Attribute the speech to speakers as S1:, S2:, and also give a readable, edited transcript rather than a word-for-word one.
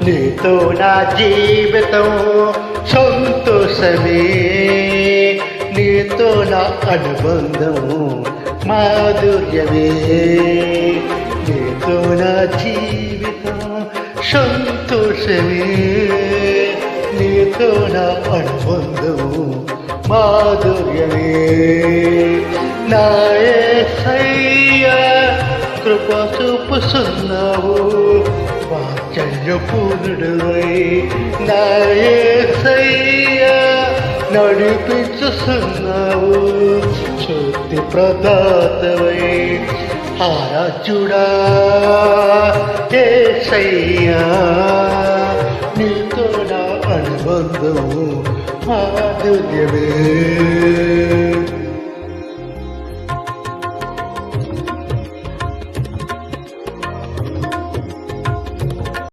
S1: నీతో నా జీవితం సంతోషమే, నీతో నా అనుబంధం మాధుర్యమే. నీతో నా జీవితం సంతోషమే, నీతో నా అనుబంధం మాధుర్యమే. నా యేసయ్యా కృప చూపుతున్నావు, వాత్సల్యపూర్ణుడవై. నా యేసయ్యా నడిపించుతున్నావు, శక్తి ప్రదాతవై. ఆరాధ్యుడా యేసయ్యా, నీతో నా అనుబంధం మాధుర్యమే.